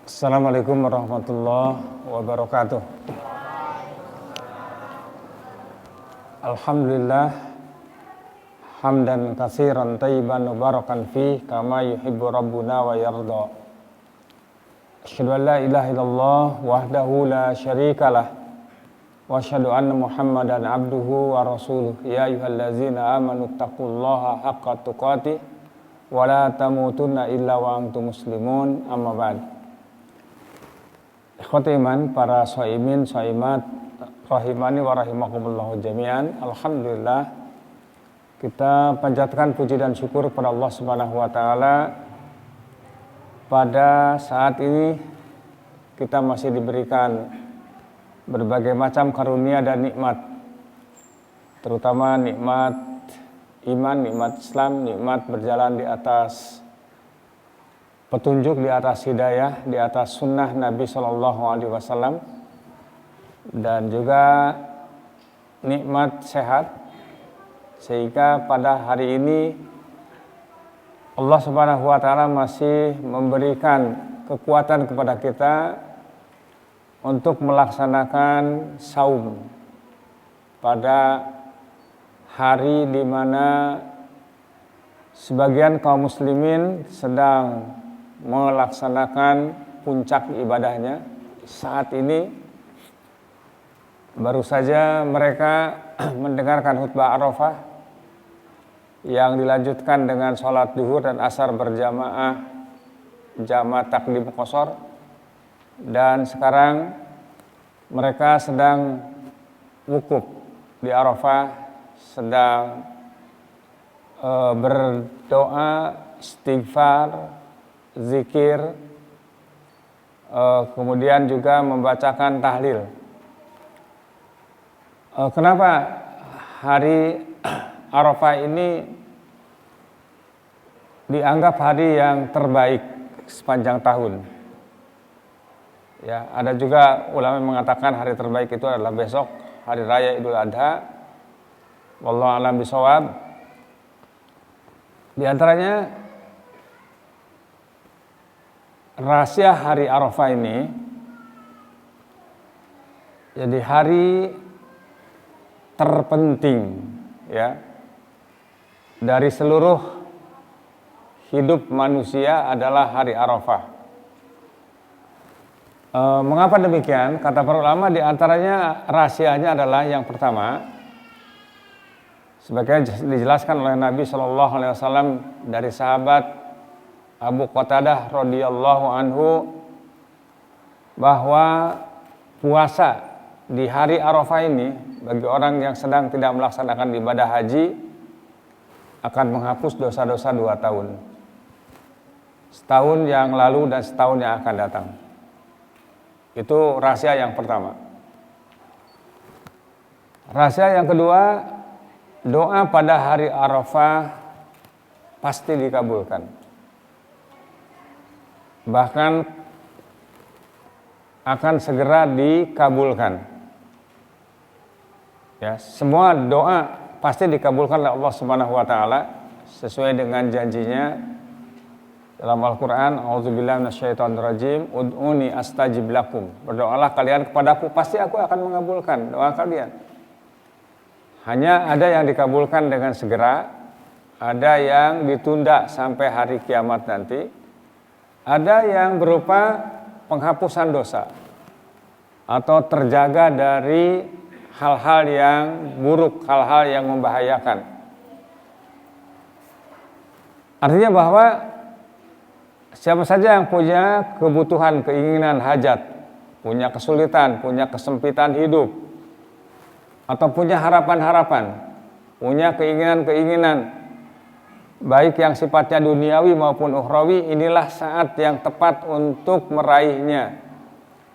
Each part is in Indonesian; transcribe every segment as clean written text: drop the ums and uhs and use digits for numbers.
Assalamualaikum warahmatullahi wabarakatuh. Alhamdulillah hamdan katsiran thayyiban mubarakan fi kama yuhibbu rabbuna wa yarda. Asyhadu an la ilaha illallah wahdahu la syarikalah wa asyhadu anna Muhammadan abduhu wa rasuluh. Ya ayyuhallazina amanu taqullaha haqqa tuqatih wa la tamutunna illa wa antum muslimun. Amma ba'd. Ikhwati iman, para shaimin, shaimat, rahimani wa rahimakumullahu jami'an. Alhamdulillah, kita panjatkan puji dan syukur kepada Allah Subhanahu wa taala. Pada saat ini kita masih diberikan berbagai macam karunia dan nikmat, terutama nikmat iman, nikmat Islam, nikmat berjalan di atas petunjuk, di atas hidayah, di atas sunnah Nabi Shallallahu Alaihi Wasallam, dan juga nikmat sehat, sehingga pada hari ini Allah Subhanahu Wa Taala masih memberikan kekuatan kepada kita untuk melaksanakan saum pada hari di mana sebagian kaum muslimin sedang melaksanakan puncak ibadahnya. Saat ini baru saja mereka mendengarkan khutbah Arafah yang dilanjutkan dengan sholat duhur dan asar berjamaah, jamaah takdim qashar, dan sekarang mereka sedang wukuf di Arafah, sedang berdoa, istighfar, zikir, kemudian juga membacakan tahlil. Kenapa hari Arafah ini dianggap hari yang terbaik sepanjang tahun? Ya, ada juga ulama yang mengatakan hari terbaik itu adalah besok, hari raya Idul Adha. Wallahu a'lam bishawab. Di antaranya rahasia hari Arafah ini, jadi hari terpenting ya dari seluruh hidup manusia adalah hari Arafah. Mengapa demikian? Kata para ulama, di antaranya rahasianya adalah yang pertama, sebagaimana dijelaskan oleh Nabi Shallallahu Alaihi Wasallam dari sahabat Abu Qatadah radhiyallahu anhu, bahwa puasa di hari Arafah ini bagi orang yang sedang tidak melaksanakan ibadah haji akan menghapus dosa-dosa 2 tahun. Setahun yang lalu dan setahun yang akan datang. Itu rahasia yang pertama. Rahasia yang kedua, doa pada hari Arafah pasti dikabulkan. Bahkan akan segera dikabulkan. Ya, semua doa pasti dikabulkan oleh Allah Subhanahu wa taala sesuai dengan janjinya dalam Al-Qur'an, A'udzubillahi minasyaitonirrajim, ud'uni astajib lakum. Berdoalah kalian kepadaku, pasti aku akan mengabulkan doa kalian. Hanya ada yang dikabulkan dengan segera, ada yang ditunda sampai hari kiamat nanti. Ada yang berupa penghapusan dosa atau terjaga dari hal-hal yang buruk, hal-hal yang membahayakan. Artinya bahwa siapa saja yang punya kebutuhan, keinginan, hajat, punya kesulitan, punya kesempitan hidup, atau punya harapan-harapan, punya keinginan-keinginan, baik yang sifatnya duniawi maupun ukhrawi, inilah saat yang tepat untuk meraihnya,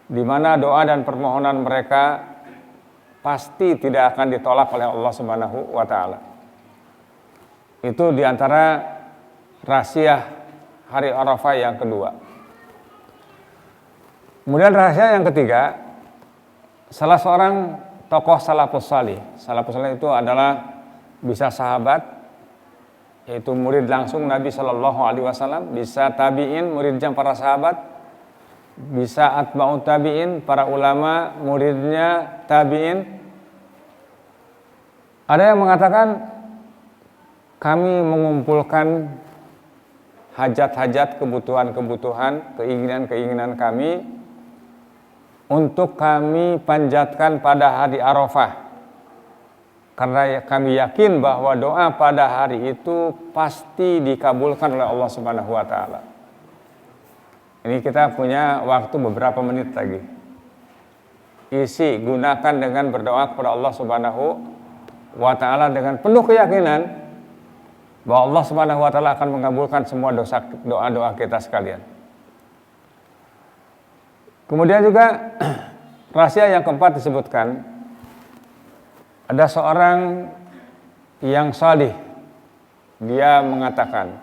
di mana doa dan permohonan mereka pasti tidak akan ditolak oleh Allah Subhanahu wa taala. Itu diantara rahasia hari Arafah yang kedua. Kemudian rahasia yang ketiga, salah seorang tokoh salafus salih. Salafus salih itu adalah bisa sahabat, yaitu murid langsung Nabi Shallallahu Alaihi Wasallam, bisa tabiin, muridnya para sahabat, bisa atba'ut tabi'in, para ulama, muridnya tabi'in. Ada yang mengatakan kami mengumpulkan hajat-hajat, kebutuhan-kebutuhan, keinginan-keinginan kami untuk kami panjatkan pada hari Arafah. Karena kami yakin bahwa doa pada hari itu pasti dikabulkan oleh Allah Subhanahu wa taala. Ini kita punya waktu beberapa menit lagi. Isi, gunakan dengan berdoa kepada Allah Subhanahu wa taala dengan penuh keyakinan bahwa Allah Subhanahu wa taala akan mengabulkan semua doa-doa kita sekalian. Kemudian juga rahasia yang keempat disebutkan, ada seorang yang salih, dia mengatakan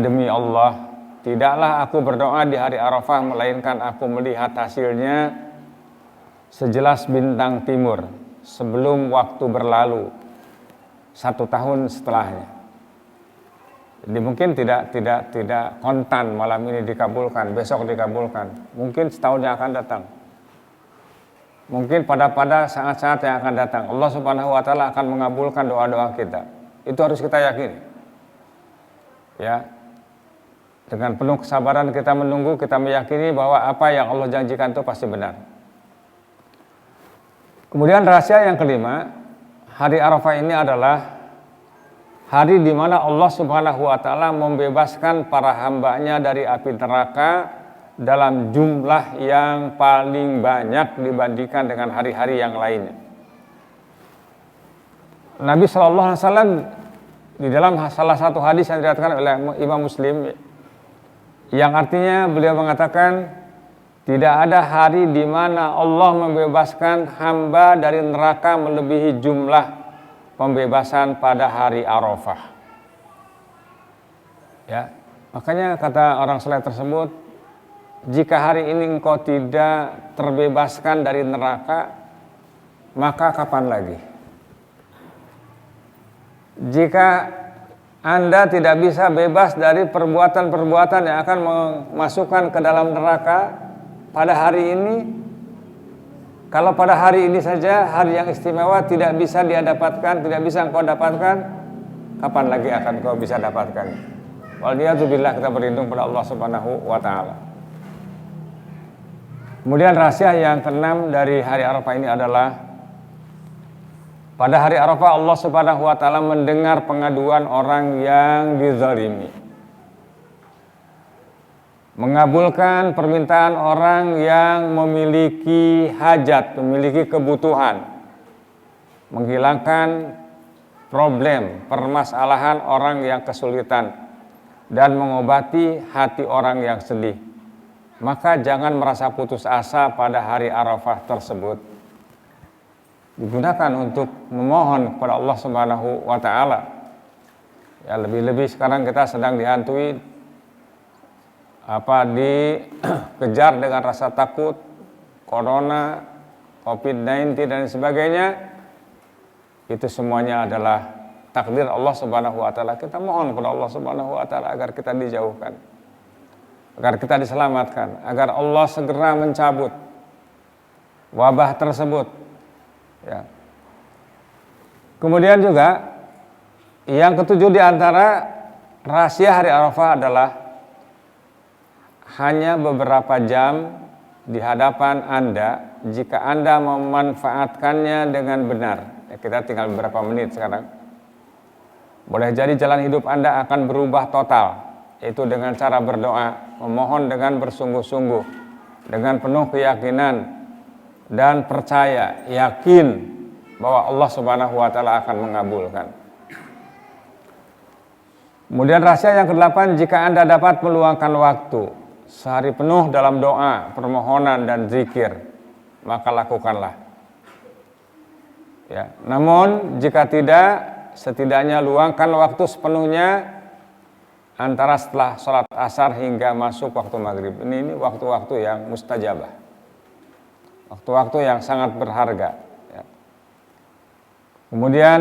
demi Allah, tidaklah aku berdoa di hari Arafah melainkan aku melihat hasilnya sejelas bintang timur sebelum waktu berlalu 1 tahun setelahnya. Jadi mungkin tidak kontan malam ini dikabulkan, besok dikabulkan, mungkin setahun yang akan datang. Mungkin pada saat-saat yang akan datang Allah Subhanahu wa taala akan mengabulkan doa-doa kita. Itu harus kita yakini. Ya. Dengan penuh kesabaran kita menunggu, kita meyakini bahwa apa yang Allah janjikan itu pasti benar. Kemudian rahasia yang kelima, hari Arafah ini adalah hari di mana Allah Subhanahu wa taala membebaskan para hambanya dari api neraka dalam jumlah yang paling banyak dibandingkan dengan hari-hari yang lainnya. Nabi Shallallahu Alaihi Wasallam di dalam salah satu hadis yang diriwayatkan oleh Imam Muslim, yang artinya beliau mengatakan tidak ada hari di mana Allah membebaskan hamba dari neraka melebihi jumlah pembebasan pada hari Arafah. Ya, makanya kata orang saleh tersebut, jika hari ini engkau tidak terbebaskan dari neraka, maka kapan lagi? Jika Anda tidak bisa bebas dari perbuatan-perbuatan yang akan memasukkan ke dalam neraka pada hari ini, kalau pada hari ini saja, hari yang istimewa tidak bisa dia dapatkan, tidak bisa engkau dapatkan, kapan lagi akan engkau bisa dapatkan? Waliyadzubillah, kita berlindung pada Allah Subhanahu wa taala. Kemudian rahasia yang keenam dari hari Arafah ini adalah pada hari Arafah Allah Subhanahu wa taala mendengar pengaduan orang yang dizalimi, mengabulkan permintaan orang yang memiliki hajat, memiliki kebutuhan, menghilangkan problem, permasalahan orang yang kesulitan, dan mengobati hati orang yang sedih. Maka jangan merasa putus asa pada hari Arafah tersebut. Digunakan untuk memohon kepada Allah Subhanahu wa taala. Ya, lebih-lebih sekarang kita sedang dihantui dikejar dengan rasa takut, corona, COVID-19 dan sebagainya. Itu semuanya adalah takdir Allah Subhanahu wa taala. Kita mohon kepada Allah Subhanahu wa taala agar kita dijauhkan, agar kita diselamatkan, agar Allah segera mencabut wabah tersebut. Ya. Kemudian juga yang ketujuh di antara rahasia hari Arafah adalah hanya beberapa jam di hadapan Anda jika Anda memanfaatkannya dengan benar. Ya, kita tinggal beberapa menit sekarang. Boleh jadi jalan hidup Anda akan berubah total, yaitu dengan cara berdoa, memohon dengan bersungguh-sungguh, dengan penuh keyakinan dan percaya, yakin bahwa Allah Subhanahu wa taala akan mengabulkan. Kemudian rahasia yang ke-8, jika Anda dapat meluangkan waktu sehari penuh dalam doa, permohonan dan zikir, maka lakukanlah. Ya, namun jika tidak, setidaknya luangkan waktu sepenuhnya antara setelah sholat asar hingga masuk waktu maghrib. Ini waktu-waktu yang mustajabah, waktu-waktu yang sangat berharga. Ya. Kemudian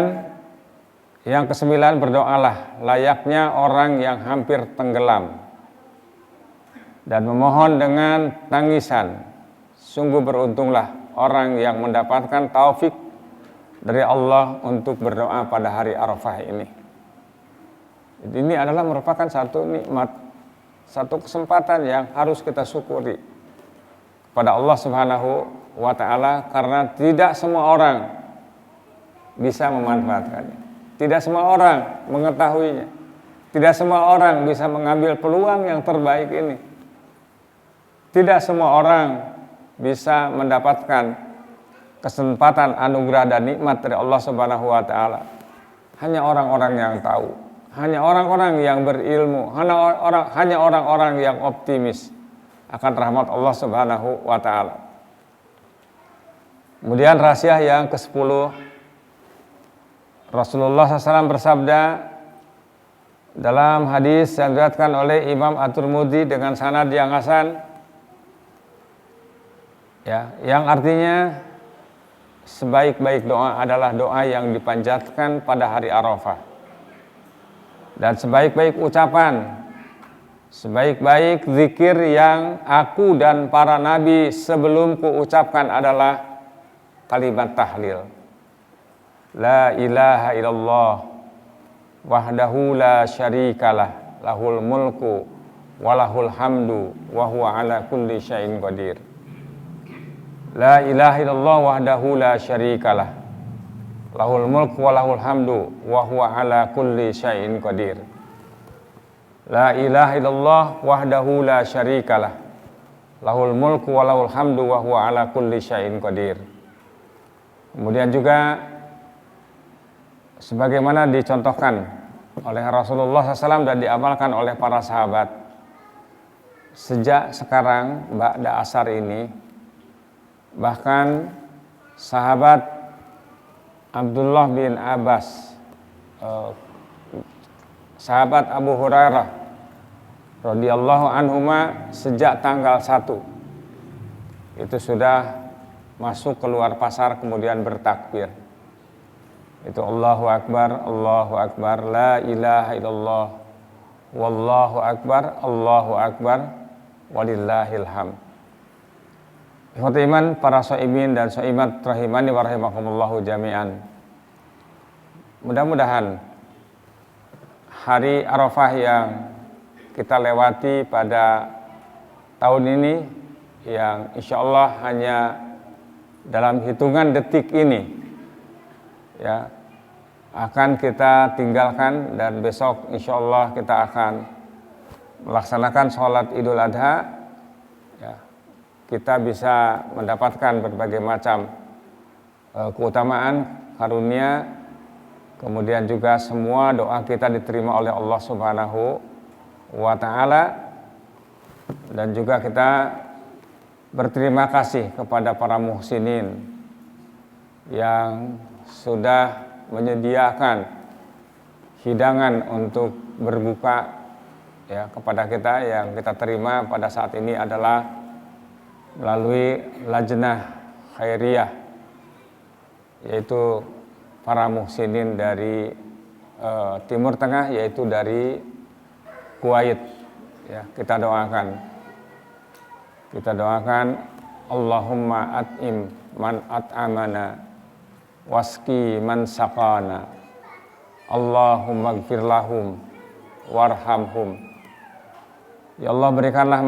yang ke-9, berdoalah layaknya orang yang hampir tenggelam. dan memohon dengan tangisan. Sungguh beruntunglah orang yang mendapatkan taufik dari Allah untuk berdoa pada hari Arafah ini. Ini adalah merupakan satu nikmat, satu kesempatan yang harus kita syukuri kepada Allah Subhanahu wa Ta'ala, karena tidak semua orang bisa memanfaatkannya, tidak semua orang mengetahuinya, tidak semua orang bisa mengambil peluang yang terbaik ini, tidak semua orang bisa mendapatkan kesempatan anugerah dan nikmat dari Allah Subhanahu wa Ta'ala. Hanya orang-orang yang tahu, hanya orang-orang yang berilmu, hanya orang-orang yang optimis akan rahmat Allah Subhanahu wa Ta'ala. Kemudian rahasia yang ke-10, Rasulullah SAW bersabda dalam hadis yang diriwayatkan oleh Imam At-Tirmidzi dengan sanad yang hasan, ya, yang artinya sebaik-baik doa adalah doa yang dipanjatkan pada hari Arafah, dan sebaik-baik ucapan, sebaik-baik zikir yang aku dan para nabi sebelumku ucapkan adalah kalimat tahlil. La ilaha illallah wahdahu la syarikalah lahul mulku walahul hamdu wa huwa ala kulli syai'in qadir. La ilaha illallah wahdahu la syarikalah lahul mulku walahul hamdu wa huwa ala kulli syai'in qadir. La ilaha illallah wahdahu la syarikalah lahul mulku walahul hamdu wa huwa ala kulli syai'in qadir. Kemudian juga sebagaimana dicontohkan oleh Rasulullah SAW dan diamalkan oleh para sahabat, sejak sekarang ba'da asar ini, bahkan sahabat Abdullah bin Abbas, sahabat Abu Hurairah radhiyallahu anhuma, sejak tanggal 1 itu sudah masuk keluar pasar kemudian bertakbir. Itu Allahu Akbar, la ilaha illallah, wallahu akbar, walillahil hamd. Ikhwati iman, para shaimin dan shaimat rahimani wa rahimakumullahu jami'an. Mudah-mudahan hari Arafah yang kita lewati pada tahun ini, yang insya Allah hanya dalam hitungan detik ini, ya, akan kita tinggalkan, dan besok insya Allah kita akan melaksanakan sholat Idul Adha, ya, kita bisa mendapatkan berbagai macam keutamaan, karunia, kemudian juga semua doa kita diterima oleh Allah Subhanahu wa Ta'ala, dan juga kita berterima kasih kepada para muhsinin yang sudah menyediakan hidangan untuk berbuka, ya, kepada kita. Yang kita terima pada saat ini adalah melalui Lajnah Khairiyah, yaitu para muhsinin dari Timur Tengah, yaitu dari Kuwait, ya. Kita doakan Allahumma at'im man at'amana waski man saqana, Allahumma gfir lahum warhamhum. Ya Allah, berikanlah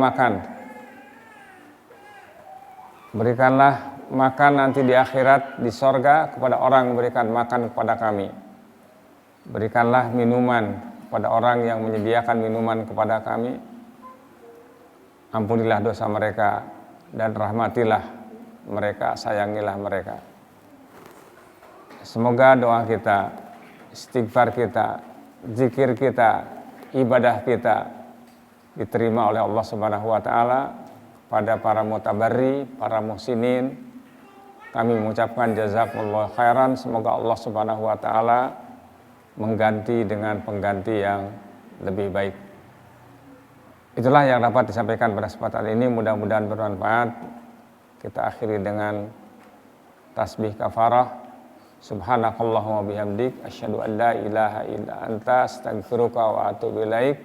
makan nanti di akhirat, di sorga, kepada orang yang memberikan makan kepada kami. Berikanlah minuman kepada orang yang menyediakan minuman kepada kami. Ampunilah dosa mereka dan rahmatilah mereka, sayangilah mereka. Semoga doa kita, istighfar kita, zikir kita, ibadah kita diterima oleh Allah Subhanahu wa Ta'ala. Pada para mutabarri, para muhsinin, kami mengucapkan jazakumullah khairan. Semoga Allah Subhanahu wa Ta'ala mengganti dengan pengganti yang lebih baik. Itulah yang dapat disampaikan pada kesempatan ini, mudah-mudahan bermanfaat. Kita akhiri dengan tasbih kafarah. Subhanakallahumma bihamdik, asyhadu an la ilaha illa anta, astaghfiruka wa atubu ilaik.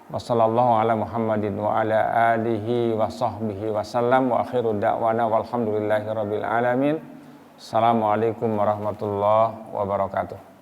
Wa sallallahu ala Muhammadin wa ala alihi wa sahbihi wa sallam wa akhiru da'wana walhamdulillahi rabbil alamin. Assalamualaikum warahmatullahi wabarakatuh.